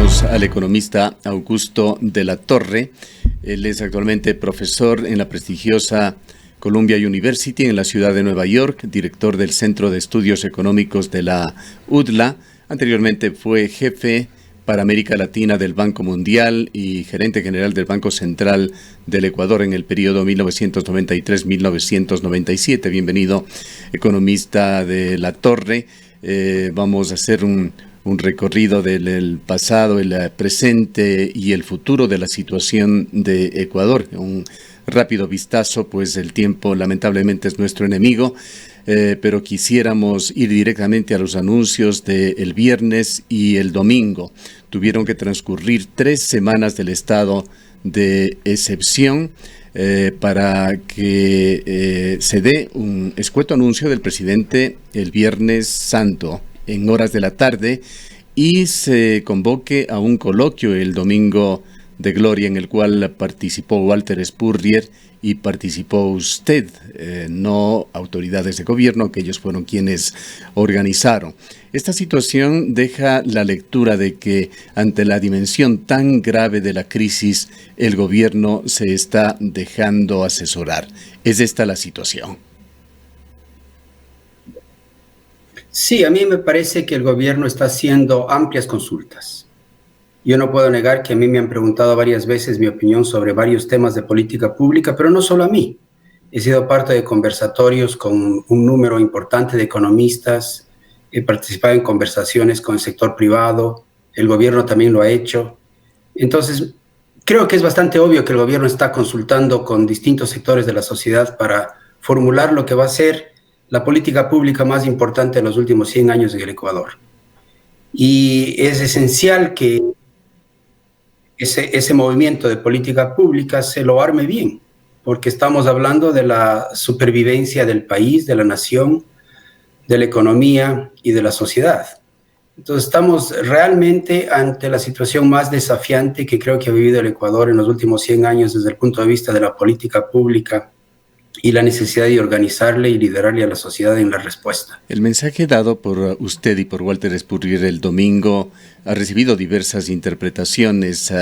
Saludamos al economista Augusto de la Torre. Él es actualmente profesor en la prestigiosa Columbia University en la ciudad de Nueva York, director del Centro de Estudios Económicos de la UDLA. Anteriormente fue jefe para América Latina del Banco Mundial y gerente general del Banco Central del Ecuador en el periodo 1993-1997. Bienvenido, economista de la Torre. Vamos a hacer un recorrido del pasado, el presente y el futuro de la situación de Ecuador. Un rápido vistazo, pues el tiempo lamentablemente es nuestro enemigo, pero quisiéramos ir directamente a los anuncios del viernes y el domingo. Tuvieron que transcurrir 3 semanas del estado de excepción para que se dé un escueto anuncio del presidente el Viernes Santo en horas de la tarde y se convoque a un coloquio el domingo de gloria en el cual participó Walter Spurrier y participó usted, no autoridades de gobierno, que ellos fueron quienes organizaron. Esta situación deja la lectura de que ante la dimensión tan grave de la crisis, el gobierno se está dejando asesorar. ¿Es esta la situación? Sí, a mí me parece que el gobierno está haciendo amplias consultas. Yo no puedo negar que a mí me han preguntado varias veces mi opinión sobre varios temas de política pública, pero no solo a mí. He sido parte de conversatorios con un número importante de economistas, he participado en conversaciones con el sector privado, el gobierno también lo ha hecho. Entonces, creo que es bastante obvio que el gobierno está consultando con distintos sectores de la sociedad para formular lo que va a ser la política pública más importante de los últimos 100 años en el Ecuador. Y es esencial que ese movimiento de política pública se lo arme bien, porque estamos hablando de la supervivencia del país, de la nación, de la economía y de la sociedad. Entonces estamos realmente ante la situación más desafiante que creo que ha vivido el Ecuador en los últimos 100 años desde el punto de vista de la política pública y la necesidad de organizarle y liderarle a la sociedad en la respuesta. El mensaje dado por usted y por Walter Spurrier el domingo ha recibido diversas interpretaciones,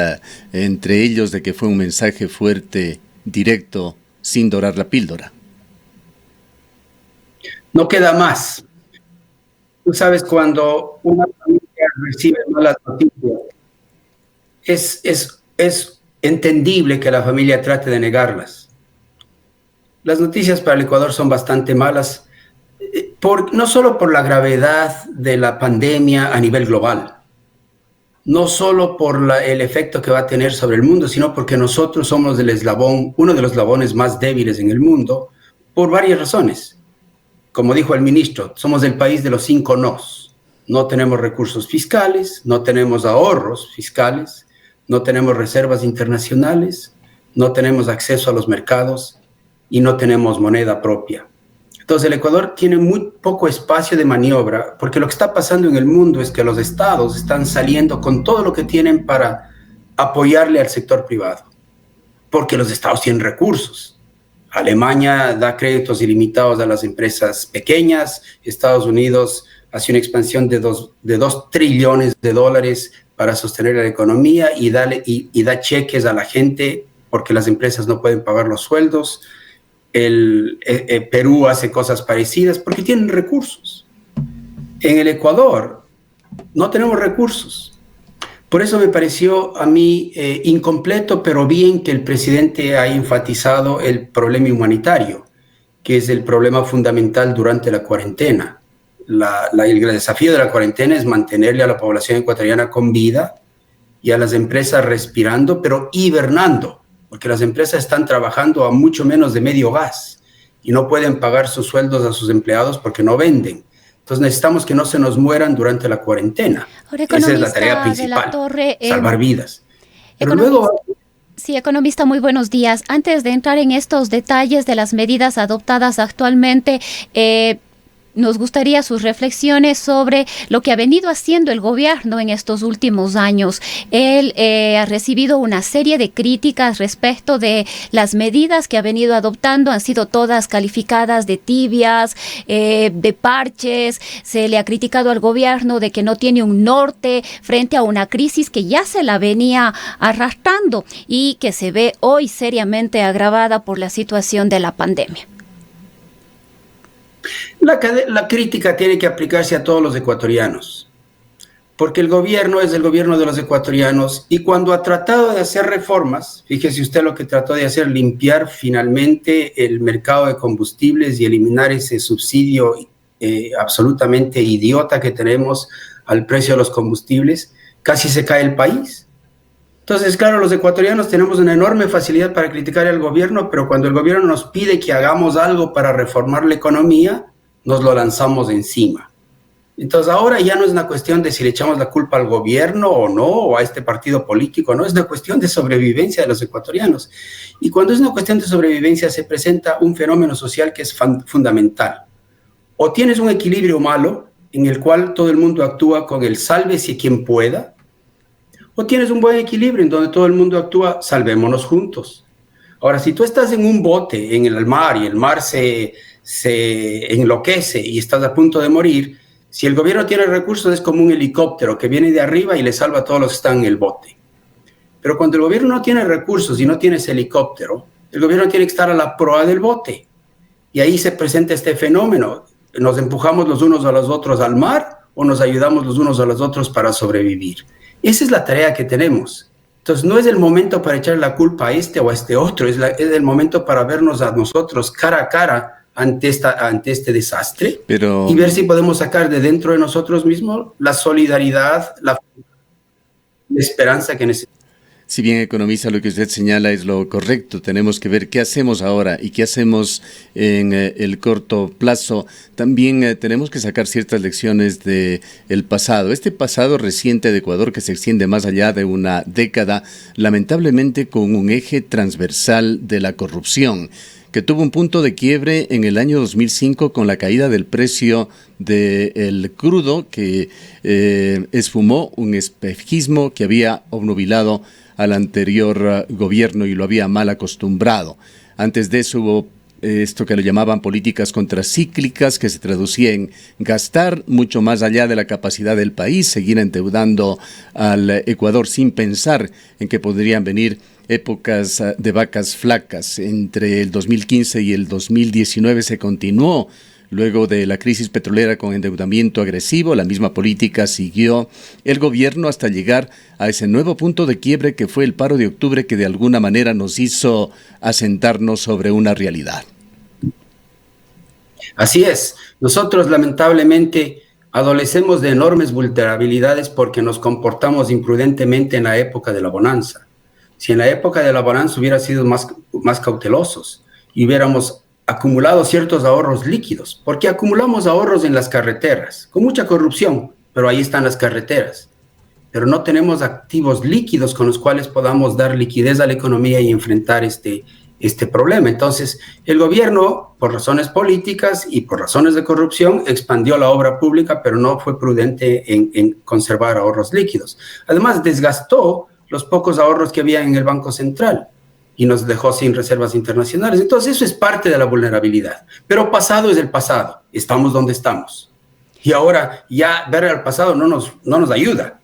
entre ellos de que fue un mensaje fuerte, directo, sin dorar la píldora. No queda más. Tú sabes, cuando una familia recibe malas noticias, es entendible que la familia trate de negarlas. Las noticias para el Ecuador son bastante malas, no solo por la gravedad de la pandemia a nivel global, no solo por el efecto que va a tener sobre el mundo, sino porque nosotros somos uno de los eslabones más débiles en el mundo, por varias razones. Como dijo el ministro, somos el país de los 5 nos. No tenemos recursos fiscales, no tenemos ahorros fiscales, no tenemos reservas internacionales, no tenemos acceso a los mercados y no tenemos moneda propia. Entonces el Ecuador tiene muy poco espacio de maniobra, porque lo que está pasando en el mundo es que los estados están saliendo con todo lo que tienen para apoyarle al sector privado, porque los estados tienen recursos. Alemania da créditos ilimitados a las empresas pequeñas, Estados Unidos hace una expansión de 2 trillones de dólares para sostener la economía y da cheques a la gente porque las empresas no pueden pagar los sueldos. Perú hace cosas parecidas porque tienen recursos. En el Ecuador no tenemos recursos. Por eso me pareció a mí incompleto, pero bien que el presidente ha enfatizado el problema humanitario, que es el problema fundamental durante la cuarentena. El desafío de la cuarentena es mantenerle a la población ecuatoriana con vida y a las empresas respirando, pero hibernando, porque las empresas están trabajando a mucho menos de medio gas y no pueden pagar sus sueldos a sus empleados porque no venden. Entonces necesitamos que no se nos mueran durante la cuarentena. Esa es la tarea principal, salvar vidas. Pero luego... Sí, economista, muy buenos días. Antes de entrar en estos detalles de las medidas adoptadas actualmente, nos gustaría sus reflexiones sobre lo que ha venido haciendo el gobierno en estos últimos años. Él ha recibido una serie de críticas respecto de las medidas que ha venido adoptando. Han sido todas calificadas de tibias, de parches. Se le ha criticado al gobierno de que no tiene un norte frente a una crisis que ya se la venía arrastrando y que se ve hoy seriamente agravada por la situación de la pandemia. La crítica tiene que aplicarse a todos los ecuatorianos, porque el gobierno es el gobierno de los ecuatorianos y cuando ha tratado de hacer reformas, fíjese usted lo que trató de hacer, limpiar finalmente el mercado de combustibles y eliminar ese subsidio absolutamente idiota que tenemos al precio de los combustibles, casi se cae el país. Entonces, claro, los ecuatorianos tenemos una enorme facilidad para criticar al gobierno, pero cuando el gobierno nos pide que hagamos algo para reformar la economía, nos lo lanzamos encima. Entonces, ahora ya no es una cuestión de si le echamos la culpa al gobierno o no, o a este partido político, no, es una cuestión de sobrevivencia de los ecuatorianos. Y cuando es una cuestión de sobrevivencia, se presenta un fenómeno social que es fundamental. O tienes un equilibrio malo, en el cual todo el mundo actúa con el sálvese quien pueda, o tienes un buen equilibrio en donde todo el mundo actúa, salvémonos juntos. Ahora, si tú estás en un bote en el mar y el mar se enloquece y estás a punto de morir, si el gobierno tiene recursos es como un helicóptero que viene de arriba y le salva a todos los que están en el bote. Pero cuando el gobierno no tiene recursos y no tiene ese helicóptero, el gobierno tiene que estar a la proa del bote. Y ahí se presenta este fenómeno. ¿Nos empujamos los unos a los otros al mar o nos ayudamos los unos a los otros para sobrevivir? Esa es la tarea que tenemos. Entonces, no es el momento para echar la culpa a este o a este otro, es el momento para vernos a nosotros cara a cara ante este desastre y ver si podemos sacar de dentro de nosotros mismos la solidaridad, la esperanza que necesitamos. Si bien, economista, lo que usted señala es lo correcto, tenemos que ver qué hacemos ahora y qué hacemos en el corto plazo. También tenemos que sacar ciertas lecciones del pasado. Este pasado reciente de Ecuador, que se extiende más allá de una década, lamentablemente con un eje transversal de la corrupción, que tuvo un punto de quiebre en el año 2005 con la caída del precio del crudo, que esfumó un espejismo que había obnubilado al anterior gobierno y lo había mal acostumbrado. Antes de eso hubo esto que le llamaban políticas contracíclicas, que se traducía en gastar mucho más allá de la capacidad del país, seguir endeudando al Ecuador sin pensar en que podrían venir épocas de vacas flacas. Entre el 2015 y el 2019 se continuó. Luego de la crisis petrolera con endeudamiento agresivo, la misma política siguió el gobierno hasta llegar a ese nuevo punto de quiebre que fue el paro de octubre, que de alguna manera nos hizo asentarnos sobre una realidad. Así es. Nosotros lamentablemente adolecemos de enormes vulnerabilidades porque nos comportamos imprudentemente en la época de la bonanza. Si en la época de la bonanza hubiera sido más cautelosos y hubiéramos acumulado ciertos ahorros líquidos, porque acumulamos ahorros en las carreteras, con mucha corrupción, pero ahí están las carreteras. Pero no tenemos activos líquidos con los cuales podamos dar liquidez a la economía y enfrentar este problema. Entonces, el gobierno, por razones políticas y por razones de corrupción, expandió la obra pública, pero no fue prudente en conservar ahorros líquidos. Además, desgastó los pocos ahorros que había en el Banco Central y nos dejó sin reservas internacionales. Entonces, eso es parte de la vulnerabilidad. Pero pasado es el pasado. Estamos donde estamos. Y ahora ya ver al pasado no nos ayuda.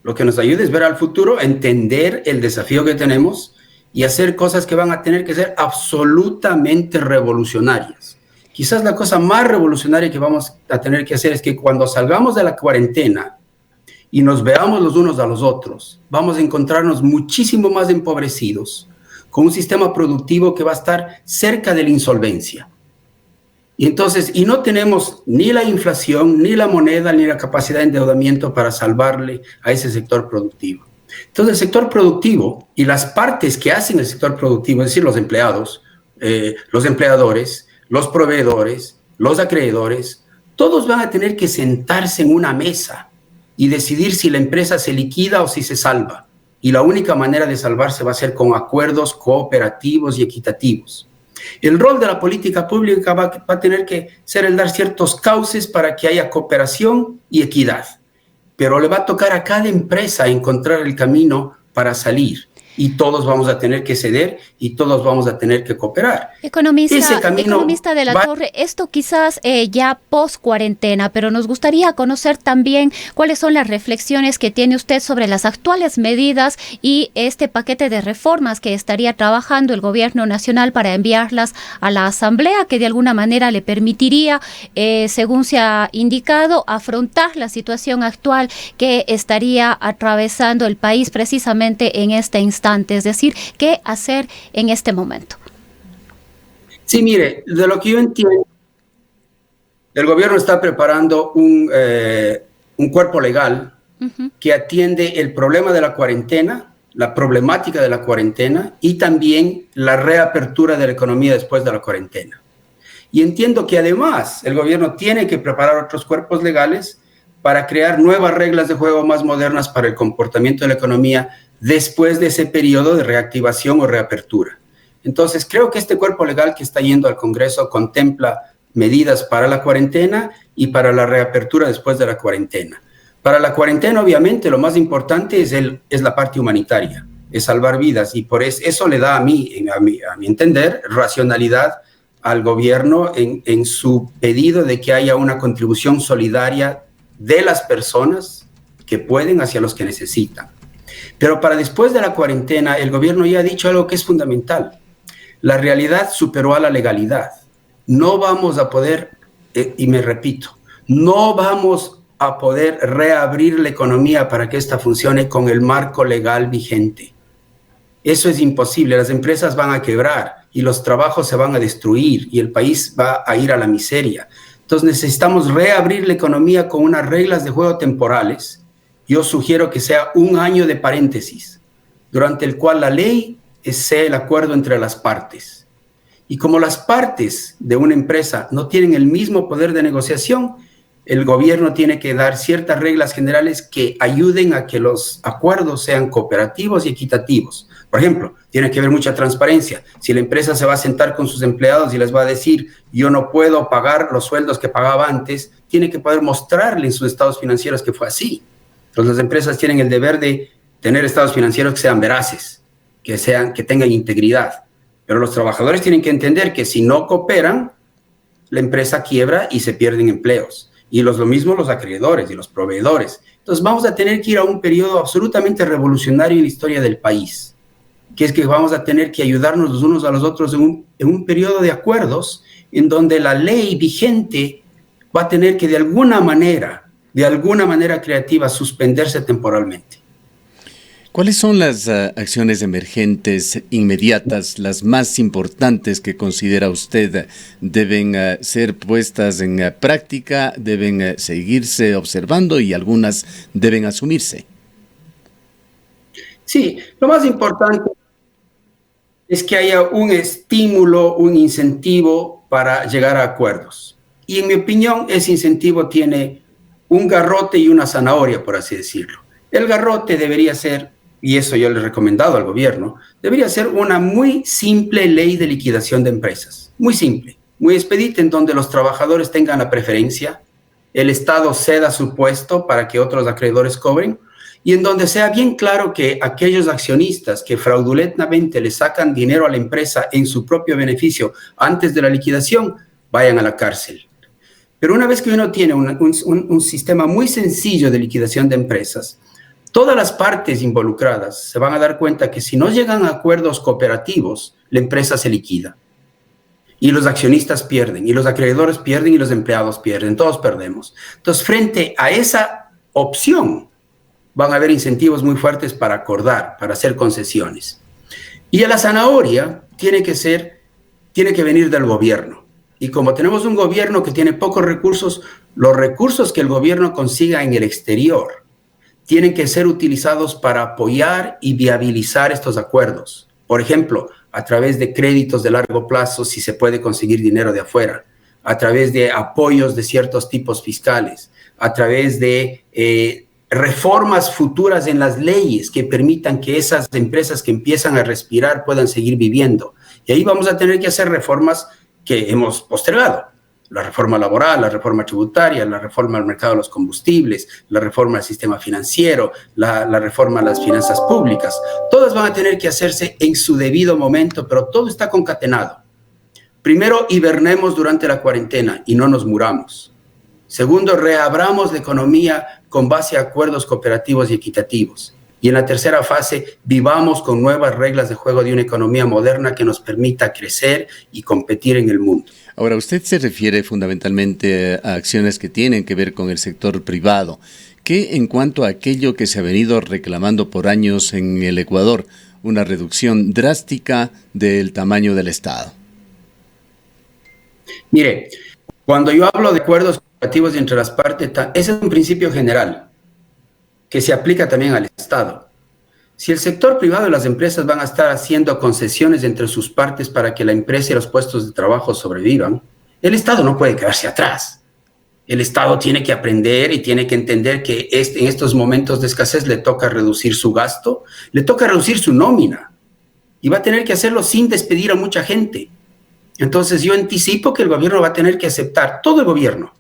Lo que nos ayuda es ver al futuro, entender el desafío que tenemos y hacer cosas que van a tener que ser absolutamente revolucionarias. Quizás la cosa más revolucionaria que vamos a tener que hacer es que cuando salgamos de la cuarentena y nos veamos los unos a los otros, vamos a encontrarnos muchísimo más empobrecidos, con un sistema productivo que va a estar cerca de la insolvencia. Y entonces, y no tenemos ni la inflación, ni la moneda, ni la capacidad de endeudamiento para salvarle a ese sector productivo. Entonces, el sector productivo y las partes que hacen el sector productivo, es decir, los empleados, los empleadores, los proveedores, los acreedores, todos van a tener que sentarse en una mesa y decidir si la empresa se liquida o si se salva. Y la única manera de salvarse va a ser con acuerdos cooperativos y equitativos. El rol de la política pública va a tener que ser el dar ciertos cauces para que haya cooperación y equidad, pero le va a tocar a cada empresa encontrar el camino para salir. Y todos vamos a tener que ceder y todos vamos a tener que cooperar. Economista de la Torre, esto quizás ya post cuarentena, pero nos gustaría conocer también cuáles son las reflexiones que tiene usted sobre las actuales medidas y este paquete de reformas que estaría trabajando el gobierno nacional para enviarlas a la Asamblea, que de alguna manera le permitiría, según se ha indicado, afrontar la situación actual que estaría atravesando el país precisamente en este instante. Es decir, ¿qué hacer en este momento? Sí, mire, de lo que yo entiendo, el gobierno está preparando un cuerpo legal que atiende el problema de la cuarentena, la problemática de la cuarentena y también la reapertura de la economía después de la cuarentena. Y entiendo que además el gobierno tiene que preparar otros cuerpos legales para crear nuevas reglas de juego más modernas para el comportamiento de la economía después de ese periodo de reactivación o reapertura. Entonces, creo que este cuerpo legal que está yendo al Congreso contempla medidas para la cuarentena y para la reapertura después de la cuarentena. Para la cuarentena, obviamente, lo más importante es la parte humanitaria, es salvar vidas, y por eso le da a mi entender, racionalidad al gobierno en su pedido de que haya una contribución solidaria de las personas que pueden hacia los que necesitan. Pero para después de la cuarentena, el gobierno ya ha dicho algo que es fundamental. La realidad superó a la legalidad. No vamos a poder, y me repito, no vamos a poder reabrir la economía para que ésta funcione con el marco legal vigente. Eso es imposible. Las empresas van a quebrar y los trabajos se van a destruir y el país va a ir a la miseria. Entonces necesitamos reabrir la economía con unas reglas de juego temporales. Yo sugiero que sea un año de paréntesis, durante el cual la ley sea el acuerdo entre las partes. Y como las partes de una empresa no tienen el mismo poder de negociación, el gobierno tiene que dar ciertas reglas generales que ayuden a que los acuerdos sean cooperativos y equitativos. Por ejemplo, tiene que haber mucha transparencia. Si la empresa se va a sentar con sus empleados y les va a decir, yo no puedo pagar los sueldos que pagaba antes, tiene que poder mostrarle en sus estados financieros que fue así. Entonces, las empresas tienen el deber de tener estados financieros que sean veraces, que tengan integridad. Pero los trabajadores tienen que entender que si no cooperan, la empresa quiebra y se pierden empleos. Y lo mismo los acreedores y los proveedores. Entonces, vamos a tener que ir a un periodo absolutamente revolucionario en la historia del país, que es que vamos a tener que ayudarnos los unos a los otros en un periodo de acuerdos en donde la ley vigente va a tener que de alguna manera creativa, suspenderse temporalmente. ¿Cuáles son las acciones emergentes inmediatas, las más importantes que considera usted deben ser puestas en práctica, deben seguirse observando y algunas deben asumirse? Sí, lo más importante es que haya un estímulo, un incentivo para llegar a acuerdos. Y en mi opinión, ese incentivo tiene un garrote y una zanahoria, por así decirlo. El garrote debería ser, y eso yo le he recomendado al gobierno, debería ser una muy simple ley de liquidación de empresas. Muy simple, muy expedita, en donde los trabajadores tengan la preferencia, el Estado ceda su puesto para que otros acreedores cobren, y en donde sea bien claro que aquellos accionistas que fraudulentamente le sacan dinero a la empresa en su propio beneficio antes de la liquidación, vayan a la cárcel. Pero una vez que uno tiene un sistema muy sencillo de liquidación de empresas, todas las partes involucradas se van a dar cuenta que si no llegan a acuerdos cooperativos, la empresa se liquida. Y los accionistas pierden, y los acreedores pierden, y los empleados pierden, todos perdemos. Entonces, frente a esa opción, van a haber incentivos muy fuertes para acordar, para hacer concesiones. Y a la zanahoria tiene que venir del gobierno. Y como tenemos un gobierno que tiene pocos recursos, los recursos que el gobierno consiga en el exterior tienen que ser utilizados para apoyar y viabilizar estos acuerdos. Por ejemplo, a través de créditos de largo plazo, si se puede conseguir dinero de afuera, a través de apoyos de ciertos tipos fiscales, a través de reformas futuras en las leyes que permitan que esas empresas que empiezan a respirar puedan seguir viviendo. Y ahí vamos a tener que hacer reformas que hemos postergado. La reforma laboral, la reforma tributaria, la reforma al mercado de los combustibles, la reforma al sistema financiero, la reforma a las finanzas públicas. Todas van a tener que hacerse en su debido momento, pero todo está concatenado. Primero, hibernemos durante la cuarentena y no nos muramos. Segundo, reabramos la economía con base a acuerdos cooperativos y equitativos. Y en la tercera fase, vivamos con nuevas reglas de juego de una economía moderna que nos permita crecer y competir en el mundo. Ahora, usted se refiere fundamentalmente a acciones que tienen que ver con el sector privado. ¿Qué en cuanto a aquello que se ha venido reclamando por años en el Ecuador, una reducción drástica del tamaño del Estado? Mire, cuando yo hablo de acuerdos cooperativos entre las partes, ese es un principio general que se aplica también al Estado. Si el sector privado y las empresas van a estar haciendo concesiones entre sus partes para que la empresa y los puestos de trabajo sobrevivan, el Estado no puede quedarse atrás. El Estado tiene que aprender y tiene que entender que en estos momentos de escasez le toca reducir su gasto, le toca reducir su nómina y va a tener que hacerlo sin despedir a mucha gente. Entonces yo anticipo que el gobierno va a tener que aceptar, todo el gobierno,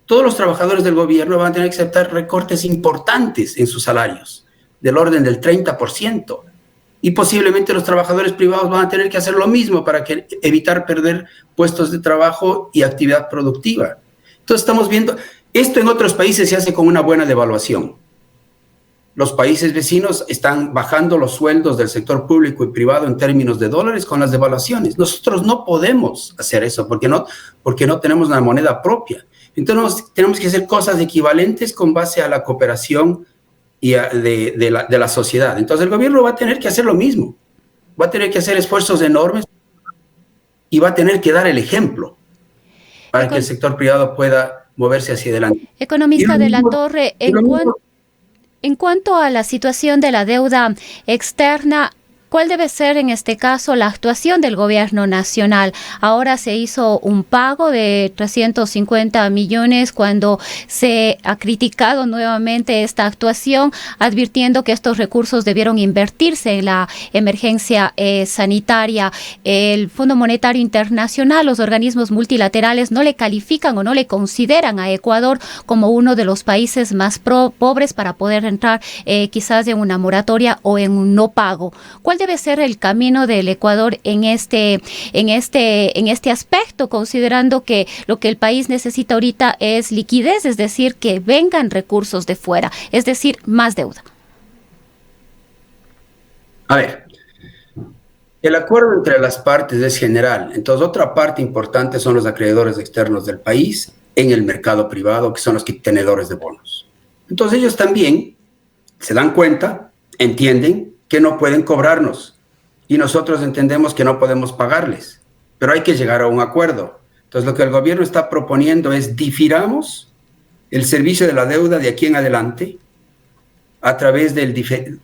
todos los trabajadores del gobierno van a tener que aceptar recortes importantes en sus salarios, del orden del 30%. Y posiblemente los trabajadores privados van a tener que hacer lo mismo para evitar perder puestos de trabajo y actividad productiva. Entonces estamos viendo, esto en otros países se hace con una buena devaluación. Los países vecinos están bajando los sueldos del sector público y privado en términos de dólares con las devaluaciones. Nosotros no podemos hacer eso porque no tenemos una moneda propia. Entonces tenemos que hacer cosas equivalentes con base a la cooperación y de la sociedad. Entonces el gobierno va a tener que hacer lo mismo. Va a tener que hacer esfuerzos enormes y va a tener que dar el ejemplo para que el sector privado pueda moverse hacia adelante. Economista de la Torre, en cuanto a la situación de la deuda externa, ¿cuál debe ser en este caso la actuación del gobierno nacional? Ahora se hizo un pago de 350 millones cuando se ha criticado nuevamente esta actuación, advirtiendo que estos recursos debieron invertirse en la emergencia sanitaria. El Fondo Monetario Internacional, los organismos multilaterales no le califican o no le consideran a Ecuador como uno de los países más pobres para poder entrar quizás en una moratoria o en un no pago. ¿Cuál debe ser el camino del Ecuador en este aspecto, considerando que lo que el país necesita ahorita es liquidez, es decir, que vengan recursos de fuera, es decir, más deuda? A ver, el acuerdo entre las partes es general. Entonces, otra parte importante son los acreedores externos del país en el mercado privado, que son los tenedores de bonos. Entonces, ellos también se dan cuenta, entienden que no pueden cobrarnos y nosotros entendemos que no podemos pagarles, pero hay que llegar a un acuerdo. Entonces lo que el gobierno está proponiendo es difiramos el servicio de la deuda de aquí en adelante a través del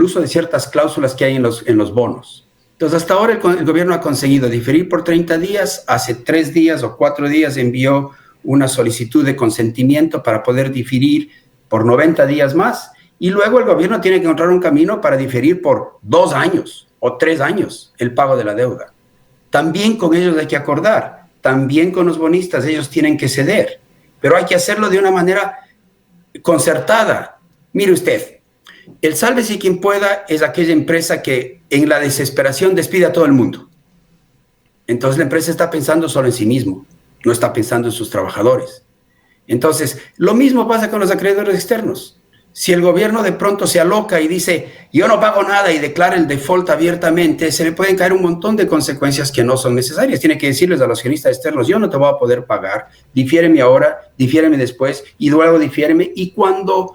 uso de ciertas cláusulas que hay en los bonos. Entonces hasta ahora el gobierno ha conseguido diferir por 30 días, hace 3 días o 4 días envió una solicitud de consentimiento para poder diferir por 90 días más. Y luego el gobierno tiene que encontrar un camino para diferir por 2 años o 3 años el pago de la deuda. También con ellos hay que acordar, también con los bonistas ellos tienen que ceder, pero hay que hacerlo de una manera concertada. Mire usted, el sálvese quien pueda es aquella empresa que en la desesperación despide a todo el mundo. Entonces la empresa está pensando solo en sí mismo, no está pensando en sus trabajadores. Entonces, lo mismo pasa con los acreedores externos. Si el gobierno de pronto se aloca y dice, yo no pago nada y declara el default abiertamente, se le pueden caer un montón de consecuencias que no son necesarias. Tiene que decirles a los accionistas externos, yo no te voy a poder pagar, difiéreme ahora, difiéreme después y luego difiéreme. Y cuando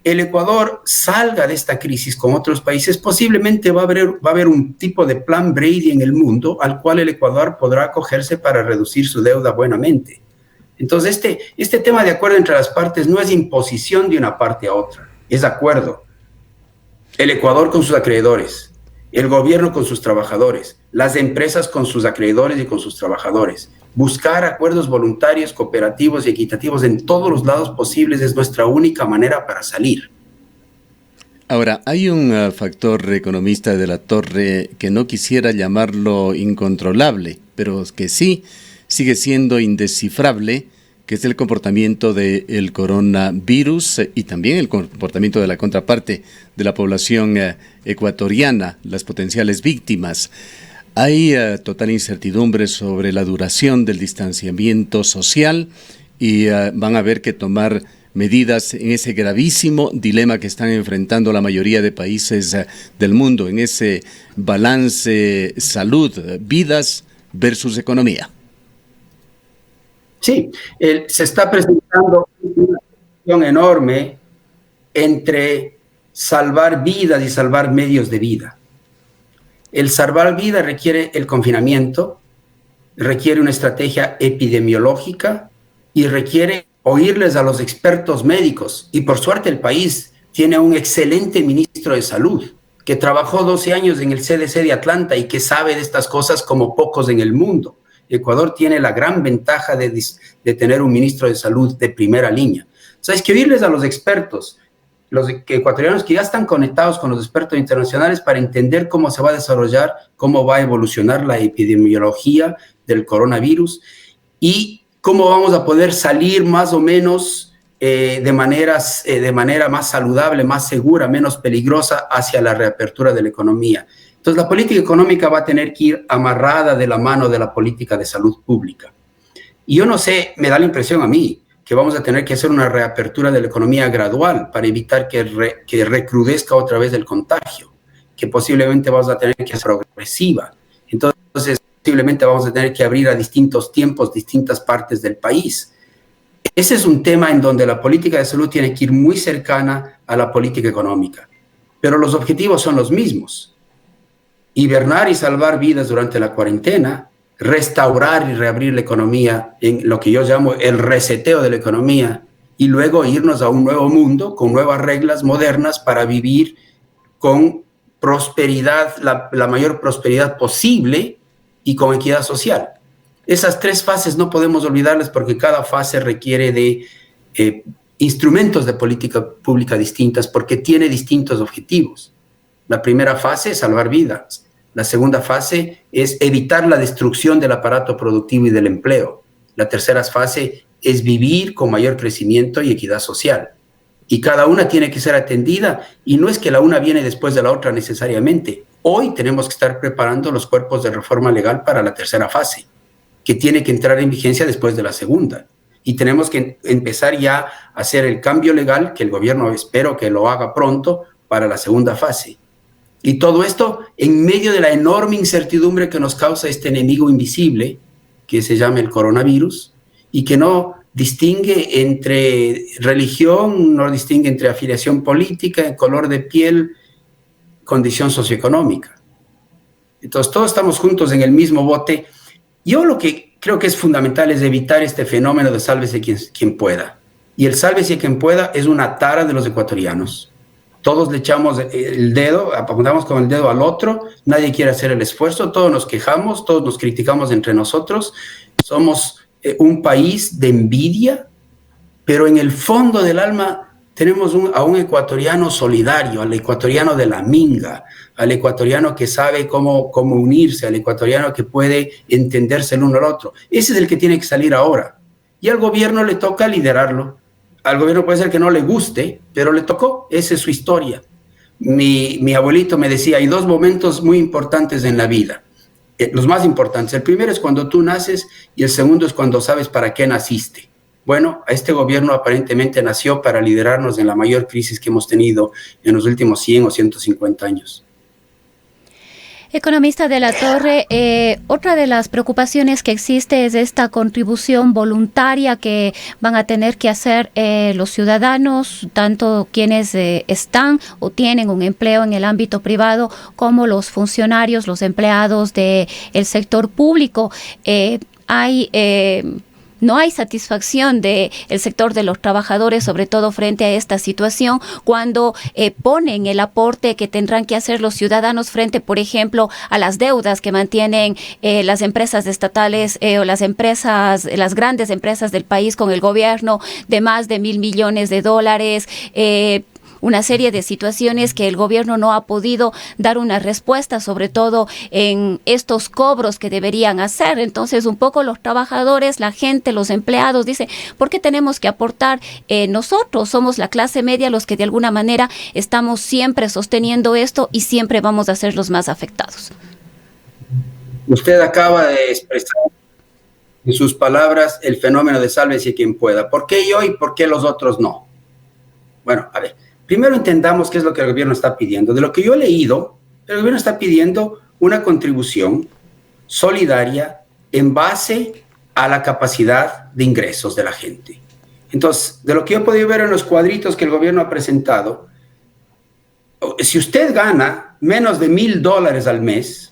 el Ecuador salga de esta crisis con otros países, posiblemente va a haber un tipo de plan Brady en el mundo al cual el Ecuador podrá acogerse para reducir su deuda buenamente. Entonces, este tema de acuerdo entre las partes no es imposición de una parte a otra, es acuerdo. El Ecuador con sus acreedores, el gobierno con sus trabajadores, las empresas con sus acreedores y con sus trabajadores. Buscar acuerdos voluntarios, cooperativos y equitativos en todos los lados posibles es nuestra única manera para salir. Ahora, hay un factor, economista de la Torre, que no quisiera llamarlo incontrolable, pero que sí sigue siendo indescifrable, que es el comportamiento del coronavirus y también el comportamiento de la contraparte de la población ecuatoriana, las potenciales víctimas. Hay total incertidumbre sobre la duración del distanciamiento social y van a haber que tomar medidas en ese gravísimo dilema que están enfrentando la mayoría de países del mundo, en ese balance salud, vidas versus economía. Sí, se está presentando una tensión enorme entre salvar vidas y salvar medios de vida. El salvar vidas requiere el confinamiento, requiere una estrategia epidemiológica y requiere oírles a los expertos médicos. Y por suerte el país tiene un excelente ministro de Salud que trabajó 12 años en el CDC de Atlanta y que sabe de estas cosas como pocos en el mundo. Ecuador tiene la gran ventaja de tener un ministro de Salud de primera línea. O sea, es que oírles a los expertos, los ecuatorianos que ya están conectados con los expertos internacionales para entender cómo se va a desarrollar, cómo va a evolucionar la epidemiología del coronavirus y cómo vamos a poder salir más o menos de manera más saludable, más segura, menos peligrosa hacia la reapertura de la economía. Entonces, la política económica va a tener que ir amarrada de la mano de la política de salud pública. Y yo no sé, me da la impresión a mí que vamos a tener que hacer una reapertura de la economía gradual para evitar que recrudezca otra vez el contagio, que posiblemente vamos a tener que hacer progresiva. Entonces, posiblemente vamos a tener que abrir a distintos tiempos, distintas partes del país. Ese es un tema en donde la política de salud tiene que ir muy cercana a la política económica. Pero los objetivos son los mismos. Hibernar y salvar vidas durante la cuarentena, restaurar y reabrir la economía en lo que yo llamo el reseteo de la economía y luego irnos a un nuevo mundo con nuevas reglas modernas para vivir con prosperidad, la mayor prosperidad posible y con equidad social. Esas tres fases no podemos olvidarlas porque cada fase requiere de instrumentos de política pública distintas porque tiene distintos objetivos. La primera fase es salvar vidas. La segunda fase es evitar la destrucción del aparato productivo y del empleo. La tercera fase es vivir con mayor crecimiento y equidad social. Y cada una tiene que ser atendida y no es que la una viene después de la otra necesariamente. Hoy tenemos que estar preparando los cuerpos de reforma legal para la tercera fase, que tiene que entrar en vigencia después de la segunda. Y tenemos que empezar ya a hacer el cambio legal, que el gobierno espero que lo haga pronto, para la segunda fase. Y todo esto en medio de la enorme incertidumbre que nos causa este enemigo invisible, que se llama el coronavirus, y que no distingue entre religión, no distingue entre afiliación política, color de piel, condición socioeconómica. Entonces todos estamos juntos en el mismo bote. Yo lo que creo que es fundamental es evitar este fenómeno de sálvese quien pueda. Y el sálvese quien pueda es una tara de los ecuatorianos. Todos le echamos el dedo, apuntamos con el dedo al otro, nadie quiere hacer el esfuerzo, todos nos quejamos, todos nos criticamos entre nosotros. Somos un país de envidia, pero en el fondo del alma tenemos a un ecuatoriano solidario, al ecuatoriano de la minga, al ecuatoriano que sabe cómo unirse, al ecuatoriano que puede entenderse el uno al otro. Ese es el que tiene que salir ahora. Y al gobierno le toca liderarlo. Al gobierno puede ser que no le guste, pero le tocó, esa es su historia. Mi abuelito me decía, hay dos momentos muy importantes en la vida, los más importantes. El primero es cuando tú naces y el segundo es cuando sabes para qué naciste. Bueno, este gobierno aparentemente nació para liderarnos en la mayor crisis que hemos tenido en los últimos 100 o 150 años. Economista de la Torre, otra de las preocupaciones que existe es esta contribución voluntaria que van a tener que hacer los ciudadanos, tanto quienes están o tienen un empleo en el ámbito privado como los funcionarios, los empleados del sector público. No hay satisfacción del sector de los trabajadores, sobre todo frente a esta situación, cuando ponen el aporte que tendrán que hacer los ciudadanos frente, por ejemplo, a las deudas que mantienen las empresas estatales o las grandes empresas del país con el gobierno de más de $1.000 millones. una serie de situaciones que el gobierno no ha podido dar una respuesta, sobre todo en estos cobros que deberían hacer. Entonces, un poco los trabajadores, la gente, los empleados dicen, ¿por qué tenemos que aportar nosotros? Somos la clase media los que de alguna manera estamos siempre sosteniendo esto y siempre vamos a ser los más afectados. Usted acaba de expresar en sus palabras el fenómeno de sálvese quien pueda. ¿Por qué yo y por qué los otros no? Bueno, a ver, primero entendamos qué es lo que el gobierno está pidiendo. De lo que yo he leído, el gobierno está pidiendo una contribución solidaria en base a la capacidad de ingresos de la gente. Entonces, de lo que yo he podido ver en los cuadritos que el gobierno ha presentado, si usted gana menos de $1,000 al mes,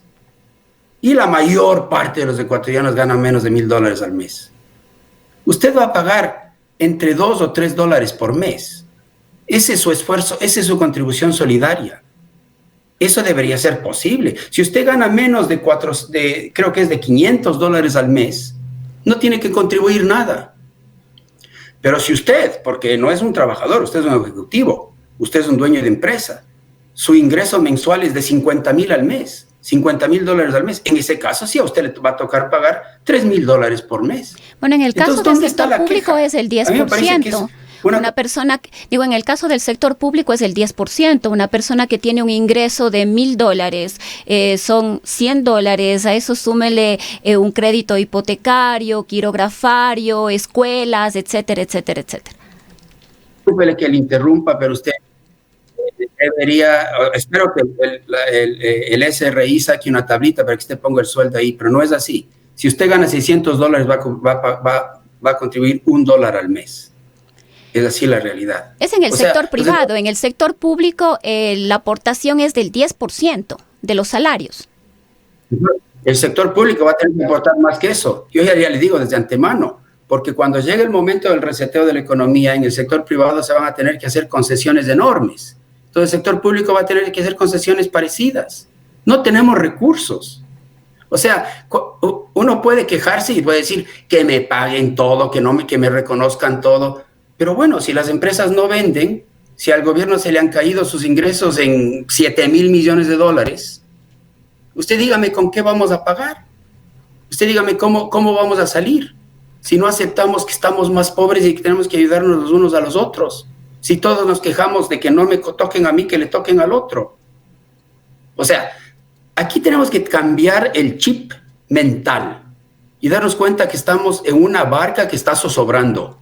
y la mayor parte de los ecuatorianos ganan menos de $1,000 al mes, usted va a pagar entre $2 o $3 por mes. Ese es su esfuerzo, esa es su contribución solidaria. Eso debería ser posible. Si usted gana menos creo que es de $500 al mes, no tiene que contribuir nada. Pero si usted, porque no es un trabajador, usted es un ejecutivo, usted es un dueño de empresa, su ingreso mensual es de $50,000 al mes, $50,000 al mes. En ese caso, sí, a usted le va a tocar pagar $3,000 por mes. Bueno, en el caso del sector público es el 10%. En el caso del sector público es el 10%. Una persona que tiene un ingreso de $1,000 son $100. A eso súmele un crédito hipotecario, quirografario, escuelas, etcétera, etcétera, etcétera. Discúlpele que le interrumpa, pero usted debería, espero que el SRI saque una tablita para que usted ponga el sueldo ahí, pero no es así. Si usted gana $600, va a contribuir $1 al mes. Es así la realidad. Es en el sector privado. En el sector público la aportación es del 10% de los salarios. El sector público va a tener que aportar más que eso. Yo ya le digo desde antemano, porque cuando llegue el momento del reseteo de la economía, en el sector privado se van a tener que hacer concesiones enormes. Entonces el sector público va a tener que hacer concesiones parecidas. No tenemos recursos. O sea, uno puede quejarse y puede decir que me paguen todo, que me reconozcan todo. Pero bueno, si las empresas no venden, si al gobierno se le han caído sus ingresos en $7,000 millones, usted dígame con qué vamos a pagar. Usted dígame cómo vamos a salir si no aceptamos que estamos más pobres y que tenemos que ayudarnos los unos a los otros. Si todos nos quejamos de que no me toquen a mí, que le toquen al otro. O sea, aquí tenemos que cambiar el chip mental y darnos cuenta que estamos en una barca que está zozobrando.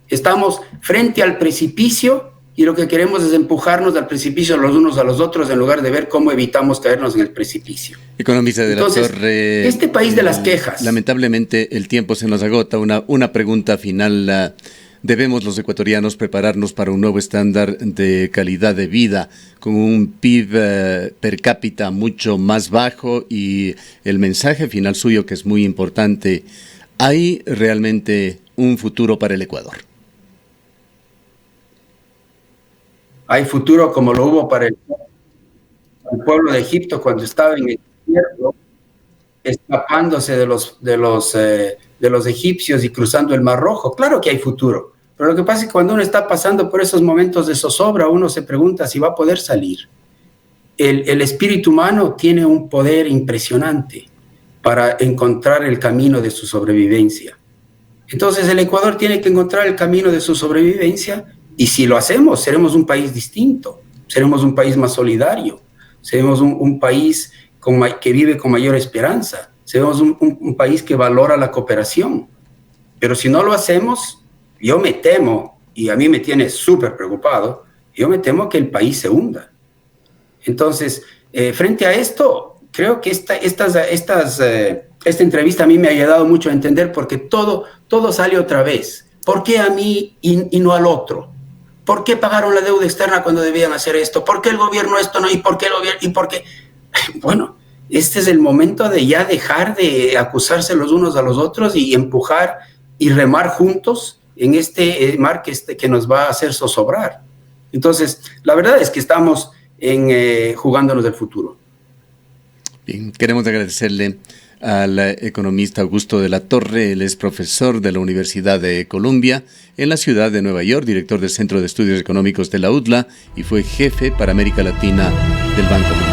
Estamos frente al precipicio y lo que queremos es empujarnos al precipicio los unos a los otros en lugar de ver cómo evitamos caernos en el precipicio. Economista de la Torre, este país de las quejas. Lamentablemente el tiempo se nos agota. Una pregunta final. ¿Debemos los ecuatorianos prepararnos para un nuevo estándar de calidad de vida con un PIB per cápita mucho más bajo? Y el mensaje final suyo, que es muy importante, ¿hay realmente un futuro para el Ecuador? Hay futuro como lo hubo para el pueblo de Egipto cuando estaba en el desierto, escapándose de los egipcios y cruzando el Mar Rojo. Claro que hay futuro, pero lo que pasa es que cuando uno está pasando por esos momentos de zozobra, uno se pregunta si va a poder salir. El espíritu humano tiene un poder impresionante para encontrar el camino de su sobrevivencia. Entonces el Ecuador tiene que encontrar el camino de su sobrevivencia. Y si lo hacemos, seremos un país distinto, seremos un país más solidario, seremos un país que vive con mayor esperanza, seremos un país que valora la cooperación. Pero si no lo hacemos, yo me temo, y a mí me tiene súper preocupado, yo me temo que el país se hunda. Entonces, frente a esto, creo que esta entrevista a mí me ha ayudado mucho a entender porque todo sale otra vez. ¿Por qué a mí y no al otro? ¿Por qué pagaron la deuda externa cuando debían hacer esto? ¿Por qué el gobierno esto no? ¿Y por qué el gobierno? ¿Y por qué? Bueno, este es el momento de ya dejar de acusarse los unos a los otros y empujar y remar juntos en este mar que nos va a hacer zozobrar. Entonces, la verdad es que estamos jugándonos el futuro. Bien, queremos agradecerle al economista Augusto de la Torre. Él es profesor de la Universidad de Columbia en la ciudad de Nueva York, director del Centro de Estudios Económicos de la UDLA y fue jefe para América Latina del Banco Mundial.